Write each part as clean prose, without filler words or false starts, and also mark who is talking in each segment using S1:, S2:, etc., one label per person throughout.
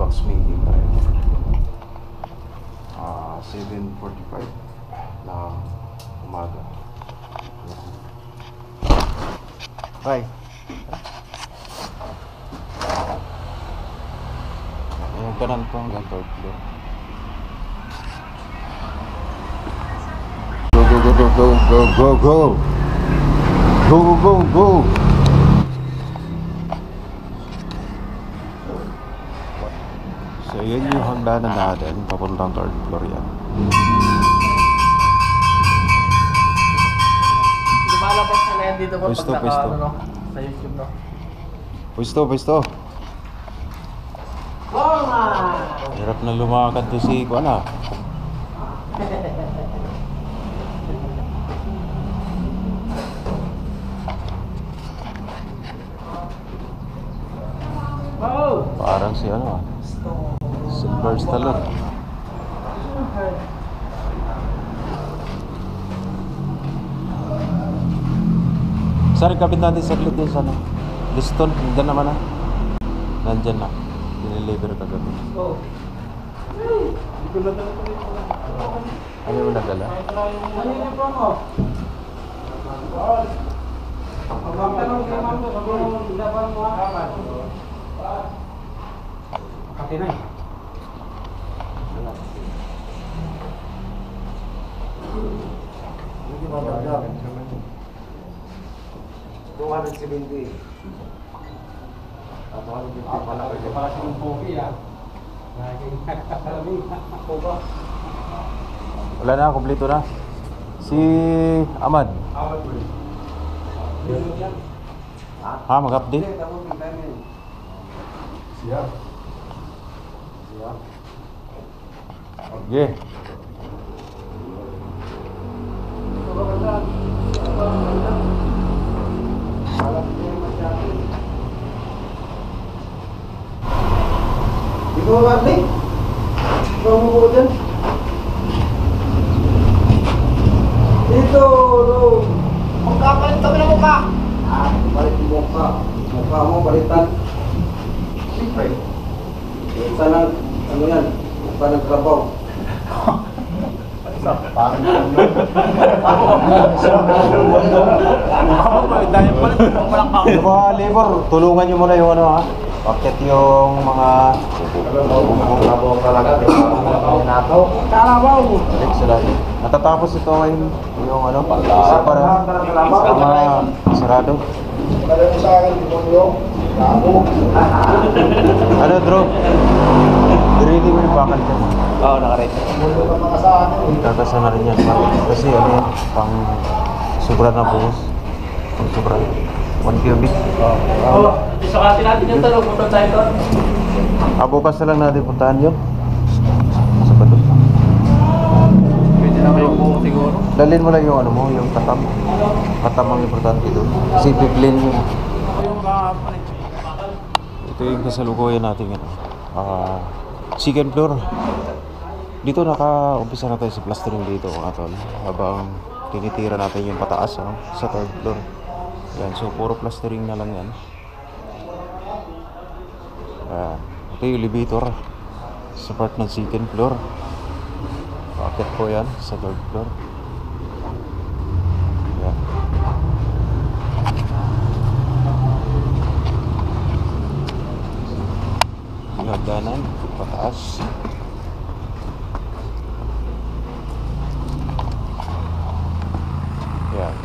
S1: box making tayo. 7:45 na umaga. Bye. Yung kanan po hanggang third floor. Go, go, go, go, go, go, go. Go, go, go, go. So yun yung hagdanan natin papuntang third floor yan.
S2: Lumalabas na yan dito po
S1: Pwesto,
S2: pag
S1: pwesto.
S2: ano, sa YouTube no.
S1: Pwesto, pwesto. Hirap na lumakad to si Kuana. Parang si ano, Silver Stallone. Saan kapit natin sa likod din sana? Liston, nandyan naman na. Nandyan na. Diniliver kagabi. Ano mo nagdala?
S2: Kati na eh. Hindi mabagdag. 270. At 150 pala kayo. Para siyang pogi ah.
S1: Wala na, kompleto na. Si Ahmad. Ha, mag-update?
S2: Siap.
S1: Okay.
S2: Ikaw mati? Ikaw mo dyan? Dito, no. Magkapalit kami ng mukha. Balik yung mukha. Mukha mo, balitan. Siyempre. Sana, ano yan? Mukha ng trabaho. Parang
S1: mga labor, tulungan nyo muna yung ano ha. Bakit yung mga
S2: trabaho talaga. Kalabaw!
S1: balik sila. Natatapos ito yung ano, isa para sarado.
S2: Kala mo sa akin, demonyo.
S1: Ano, Drew? Dirili mo yung bakal dyan.
S3: Oo, nakarate.
S2: Demonyo ka mga sa akin.
S1: Kakasa na rin yan. Kasi ano yan, pang sobra na buhos. Pang sobra. 1 cubic.
S3: Isakatin natin yung tanong kung tayo doon.
S1: Bukas na lang natin puntahan yun. Sa bato.
S3: Pwede na kayong buo siguro.
S1: Dalhin mo lang yung ano mo, yung katam. Katam ang importante doon. Kasi pipilin yun. Ito yung kasalukuyan natin ano. Second floor. Dito naka-umpisa na tayo sa plastering dito mga tol. Habang tinitira natin yung pataas ano, sa third floor. Yan, so puro plastering na lang yan. Ito yung elevator sa part ng second floor. Bakit po yan sa third floor. Yan. Hagdanan, pataas. Yan.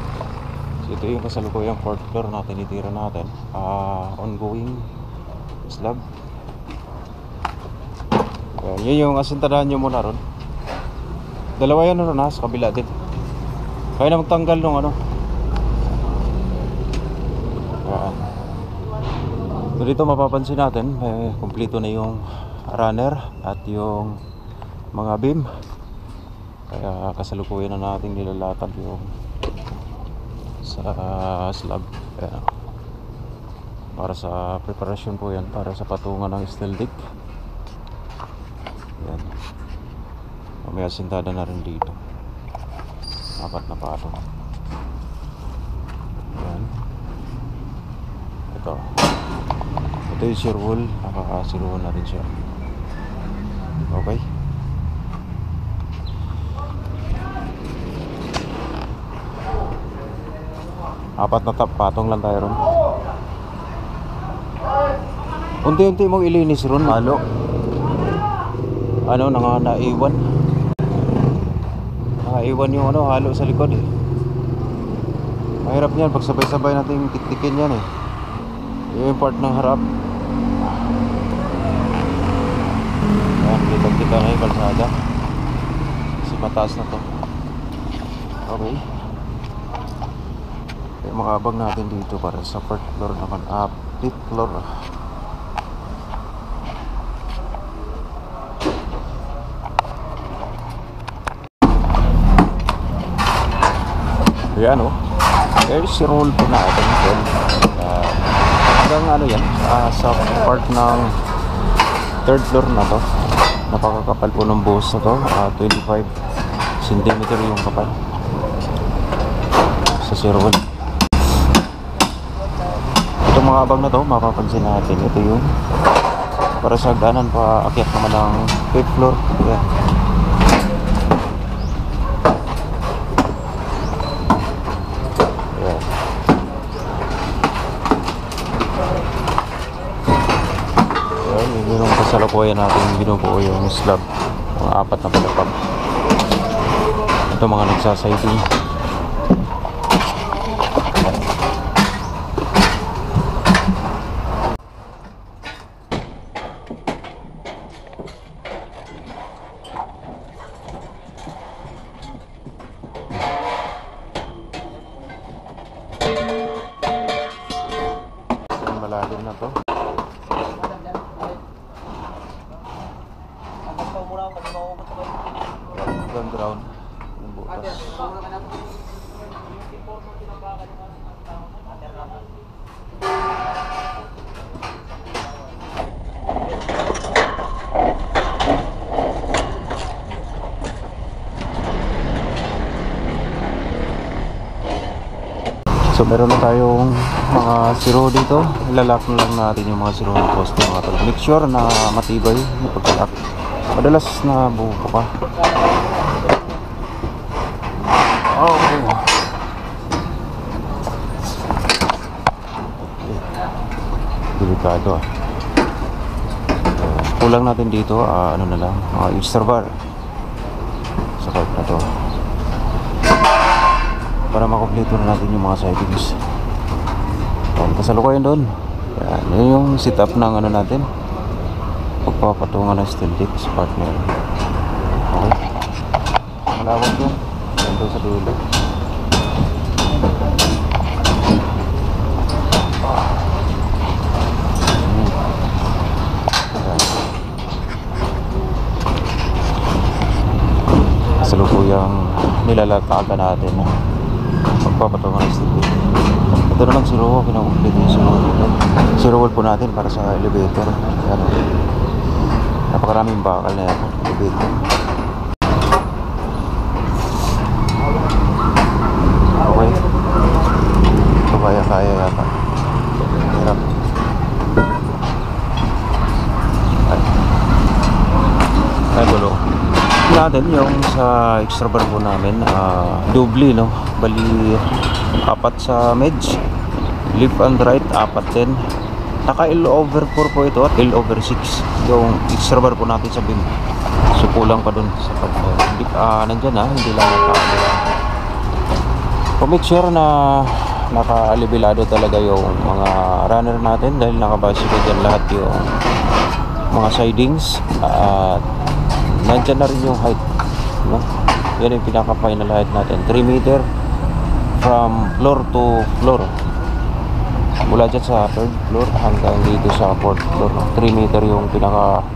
S1: So ito yung kasalukuyang fourth floor na tinitira natin. Ongoing slab. Yan, yun yung asintadahan nyo muna ron. Dalawa yan ron ha, sa kabila din. Kaya na magtanggal nung ano. Yan. So dito mapapansin natin, may kumpleto na yung runner at yung mga beam. Kaya kasalukuyan na natin nilalatag yung sa slab. Kaya, para sa preparasyon po yan, para sa patungan ng steel deck. Yan. May asintada na rin dito. 4 na patong. Yan. Ito yung shear wall. Nakaka-shear wall na rin siya. Okay. Apat na patong lang tayo ron. Unti-unti mong ilinis ron. Halo. Ano, naiwan. Naiwan yung ano, halo sa likod eh. Mahirap niyan pag sabay-sabay natin tiktikin yan eh. Yung part ng harap. Ayan, kita na yung kalsada. Kasi mataas na to. Okay. Kaya makabag natin dito para sa 4th floor naman. 5th floor. Ayan o. There's si roll po natin. Hanggang ano yan. Sa part ng 3rd floor na to. Napakakapal po ng buhos na to. 25 cm yung kapal. Sa si roll. Itong mga abang na to, mapapansin natin. Ito yung para sa hagdanan pa akyat naman ng 5th floor. Ayan. Yun yung kasalukuyan natin binubuo yung slab, mga 4 na palapag. Ito mga nagsasaiting. Malalim na to. Hanggang ground yung butas. So meron na tayong mga zero dito. Ilalak na lang natin yung mga zero na poste mga tol. Make sure na matibay yung paglalak. Madalas na buko pa. Okay. Delikado ah. Kulang natin dito ano na lang, extra bar sa part na to para makompleto na natin yung mga sidings. Kasalukuyan doon. Yan yung setup ng ano natin, pagpapatungan ng steel deck sa partner. Okay. Malawak yun. Yan doon sa dulo. Kasalukuyang nilalatagan natin pagpapatungan ng steel deck. Ito na lang zero wall, pinakumpleto yung zero wall dito. Zero wall po natin para sa elevator. Yan. Napakaraming bakal na yan, elevator. Okay. Ito kaya yata. Hirap. Ay, gulo. Natin yung sa extra bar po namin, doble no, bali 4 sa medj, left and right 4 din. Naka L over 4 po ito at L over 6 yung extra bar po natin sa beam. So kulang pa dun sa pag nandyan hindi lang make sure na naka-alibilado talaga yung mga runner natin dahil nakabase ko dyan lahat yung mga sidings at nandyan na rin yung height, no? Yan yung pinaka-final height natin, 3 meter from floor to floor, mula dyan sa 3rd floor hanggang dito sa 4th floor. 3 meter yung pinaka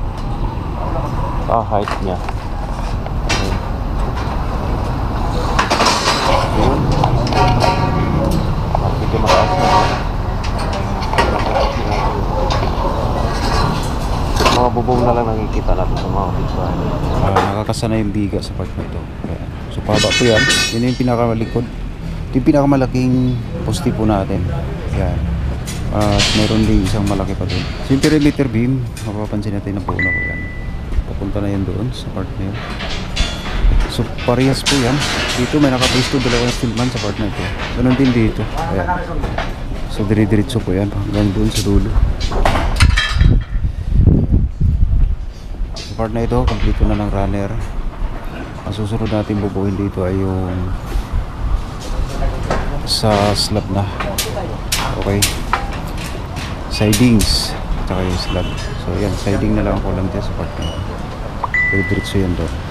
S1: height nya. Yun, medyo mataas na mga bubong na lang nakikita natin sa mga pizzahan. Nakakasana yung biga sa part na ito. So paba po yan. Yun yung pinakamalikod. Ito yung pinakamalaking poste po natin. Yan. At mayroon din isang malaki pa doon. So yung perimeter beam, mapapansin natin na puno ko yan. Papunta na yan doon sa part na yun. So parehas po yan. Dito may nakapisto dalawang steelman sa part na ito. Ganon din dito. Ayan. So dire-diretso po yan hanggang doon sa dulo. Sa part na ito, kompleto na ng runner. Ang susunod natin bubuhin dito ay yung sa slab na. Okay. Sidings. At saka yung slab. So yan, siding na lang ako lang dyan sa part na ito. Dire-diretso yan doon.